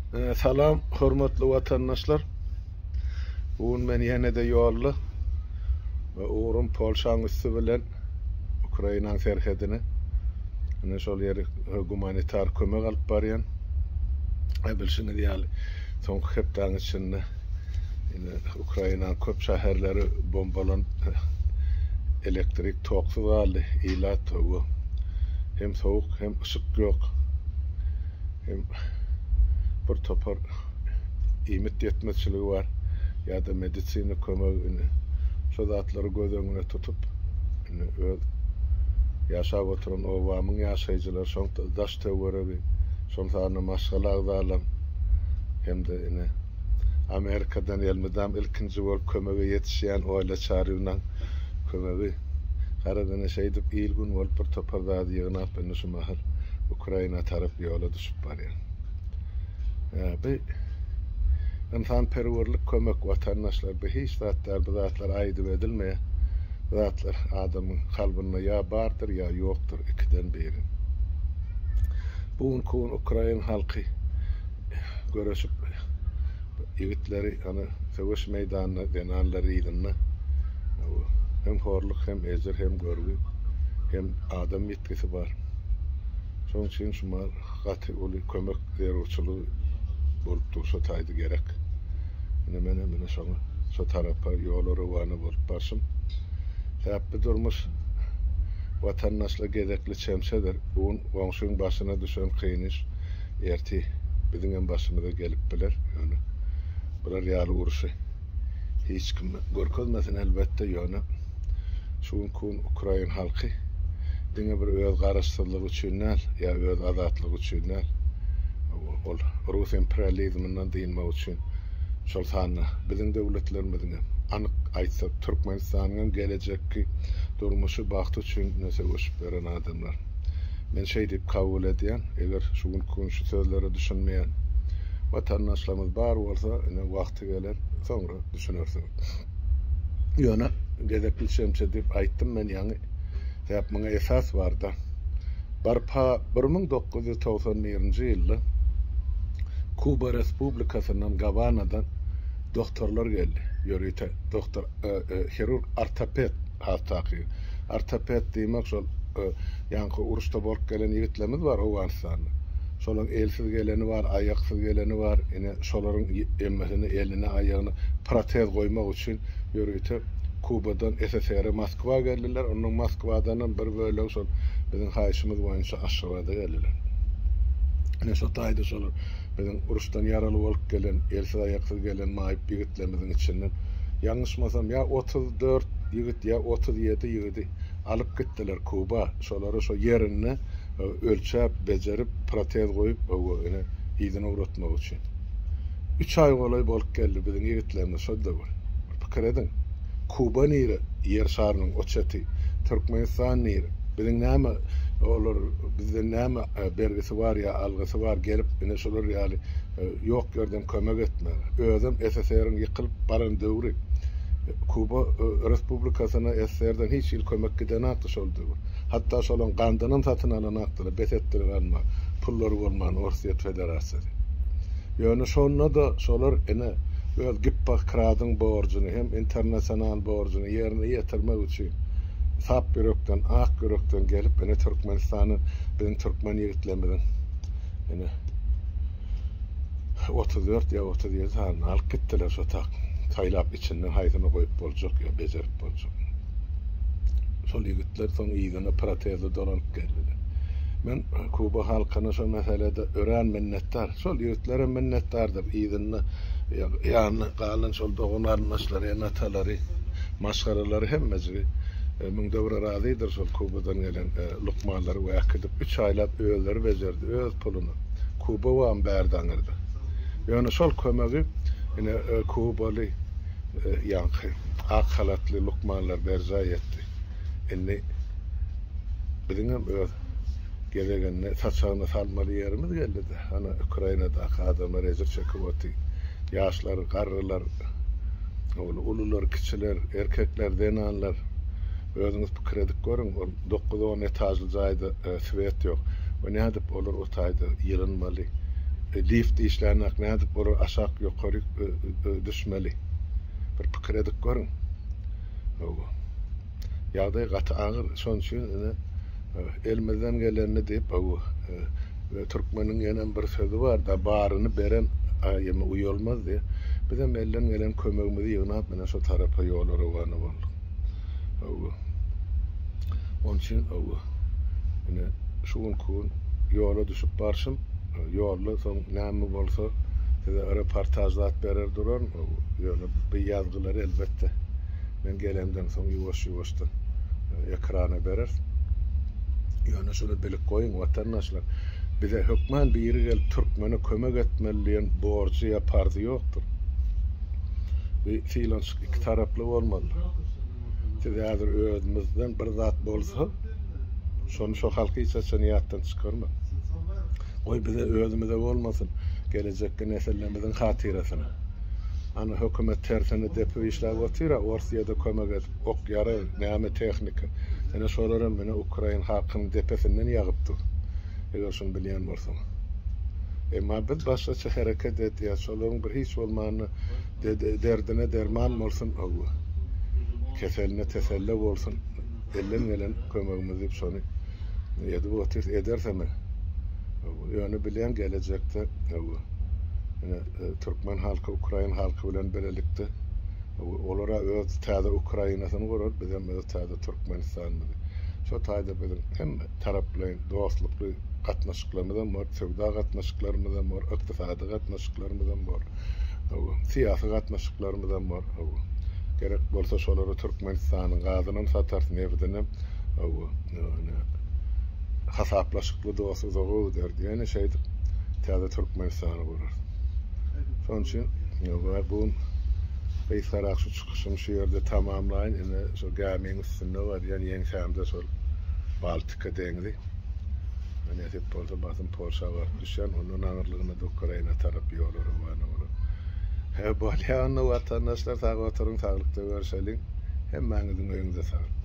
Salam, hörmetli vatandaşlar. Bugün men ýene de ýolly we uğrum Polşanyň üstü bilen Ukrainaň serhedine ine şol ýeri humanitar kömek alyp barýan. Bilşini diýäli soňky hepdaň içinde ine Ukrainaň köp şäherleri bombalan elektrik toksuz aldy, ilat we hem soğuk hem ışık ýok. Hem bir topar iýmet ýetmezçiligi var ýa-da medisina kömegini şo zatlary göz öňüne tutup öz ýaşap oturan owamyň ýaşaýjylar şoňda daş töweregi şonlarny maşgalagdalan hemde ine Amerikadan elmedam ilkinji bolup kömege ýetişýän oýla çarynyň kömegi garadan şeýdip ilgün bolup bir topar zady ýygnap ine şu mahal Ukraina tarap ýola düşüp barýar. İnsan perverlik kömek vatandaşlar hiç zatlar aydı edilmeye zatlar adamın kalbine ya bardır ya yoktur ikiden biri. Bugün Ukrayna halkı görüşüp yiğitleri savaş meydanına denanları idinne hem horluk hem ezir hem görgü hem adam yetkisi var. Şoň üçin şuma gaty uly kömek berýärçiligi bolup dursa taýdy gerek. Mene şo tarapa ýoly rowany bolup barşym. Täpli durmuş vatandaşla gerekli çemsedir. Bugün wagşyň başyna düşen kıyın iş erti biziň başymyza gelip biler. Ýöne bular ýaly uruşy hiç kim görkezmesin elbetde ýöne. Şuň Ukraina halky diňe bir öz garaşdyrlygy üçin ýa öz azatlygy üçin ol Rus imperializminden diýilmek üçin şol sany biziň döwletlerimiziň anyk aýtsak Türkmenistanyň gelecekki durmuşy bagty üçin näse göçüp beren adamlar. Men şeý diýip kabul edýän, eger şuň şu sözleri düşünmeýän vatandaşlarymyz bar bolsa, ine wagty gelen soňra düşünersiň. Ýöne gerekli şemse diýip aýtdym men ýani täpmiňe esas barda. Barpa 1991-nji ýylda Kuba Respublikasynyň Gavana'dan doktorlar geldi. Ýörüýte doktor hirurg ortoped hastaky. Ortoped diýmek şol ýanky uruşda bolup gelen ýigitlerimiz bar Owganistanda. Şolaryň elsiz geleni bar, aýaksyz geleni bar. Ine şolaryň emmesini, eline, aýagyna protez goýmak üçin ýörüýte Kubadan SSR Moskwa geldiler. Onuň Moskwadan bir bölegi şol biziň haýşymyz boýunça Aşgabatda geldiler. Ine şo taýda şolar biziň uruşdan ýaraly bolup gelen, elsiz aýaksız gelen maýyp ýigitlerimiziň içinden ýalňyşmasam ýa 34 ýigit ýa 37 ýigiti alyp gitdiler Kuba. Şolary şo ýerine ölçäp, bejerip, protez goýup, ine ýygyny uratmak üçin. 3 aý golay bolup geldi biziň ýigitlerimiz şo da bar. Pikir edin. Kuba nire yer şarynyň oçaty, Türkmenistan nire biziň näme olar bizde näme bergisi var ýa algysy var gelip ine şolar ýaly ýok ýerden kömek etme. Özüm SSR'ň ýykylyp baran döwri Kuba Respublikasyna SSR'den hiç il kömek giden atdy şol döwür. Hatda şolaň gandyny satyn alan atdylar, betetdiler alma, pullary bolman Orsiýet Federasiýasy. Ýöne şonda da şolar ine öz gipbak kradyň borjyny hem internasional borjyny ýerine ýetirmek üçin sap bürokdan, ak bürokdan gelip ine Türkmenistanyň biziň Türkmen ýigitlerimiň ine 34 ýa 37 sany alyp gitdiler şo taýlap içinden haýsyny goýup boljak ýa bejerip boljak. Şol ýigitler soň ýygyny protezle dolanyp geldiler. Men Kuba halkyna şo meselede ören minnettar. Şol ýigitlere minnettardyr. Ýygyny ýani galan şol dogunarnaşlary, natalary, maşgaralary hemmesi min döwre razydyr şol Kubadan gelen lukmanlary wäkidip 3 aýlap öýleri bejerdi, öz puluny. Kuba wam berdaňyrdy. Ýöne şol kömegi ine Kubaly ýanky ak halatly lukmanlar berja etdi. Indi biziň öz gelegenne saçagyna salmaly ýerimiz geldi. Ana Ukrainada adamlar ezir çekip otdy. Ýaşlar, garrylar, ulular, kiçiler, erkekler, denanlar özüňiz pikir edip görüň. 9-10 etajly jaýda swet ýok. Ve ne edip olur o taýda ýylynmaly, lift işlerine ne edip onu aşağı yukarı düşmeli. Bir pikir edip görün. Yağda katı ağır sonuçta elmeden gelenini deyip Türkmenin gelen bir sözü var da bağrını beren yeme uyulmaz diye. Bir de elden gelen kömegimizi yığınap mene şu tarafa yolu rıvanı var. Onun için yine şuun kuun yola düşüp barşım yolda son näme bolsa size röportajlat berer duran yola bir yazgılar elbette men gelemden son yuvaş-yuvaştan ekrana berer. Yani şunu bilip koyun vatandaşlar. Bize hükmen bir yeri gelip Türkmen'e kömek etmeliyen borcu yapardı yoktur. Bir filan iki taraflı olmalı. Size hazır özümüzden bir zat bolsa şonu şu halkı içeseniyattan çıkarma. Oy bize özümüze olmasın. Gelecek nesillemizin hatiresine. Ana hükümet tersine depo işler vatira Orsiye'de kömek et. Ok yarı näme teknika. Ene sorarım mene Ukrayna halkının depesinden yağıptı. Eğer şunu bilen bolsa. Ama biz başka hareket etdiya şolun bir hiç olmanı derdine derman bolsun ogu. Keseline teselli bolsun. Ellen gelen kömegimizi şonu yedi otir ederseme. Yani bilen gelecekte Türkmen halkı, Ukrayna halkı bilen birlikte olara öz täze Ukrayna'sını görür, bizim öz täze Türkmenistan'ı. Şu taýda bizim hem taraply dostlukly gatnaşyklarymyzdan var, sowda gatnaşyklarymyzdan var, ykdysady gatnaşyklarymyzdan var, siýasy gatnaşyklarymyzdan var. Gerek bolsa şolary Türkmenistanyň gazynyň satarsyn evdinem hasaplaşykly dostluk zogu derdi. Yani şeydi täze Türkmenistan'ı görür. Şoň üçin bu beýsarak şu çykyşym şu ýerde tamamlaýyn. Ene şu gämiň üstünde var, ýani ýeňsämde şol Baltika deňdi. Ene hep bolsa bazı Polşa var düşen, onun aňyrlygyna da Ukraina tarap ýolary bar. Bu ýany vatandaşlar taýga oturuň, taýlykda görüşelim. Hemmäňiziň öýüňize sağlyk.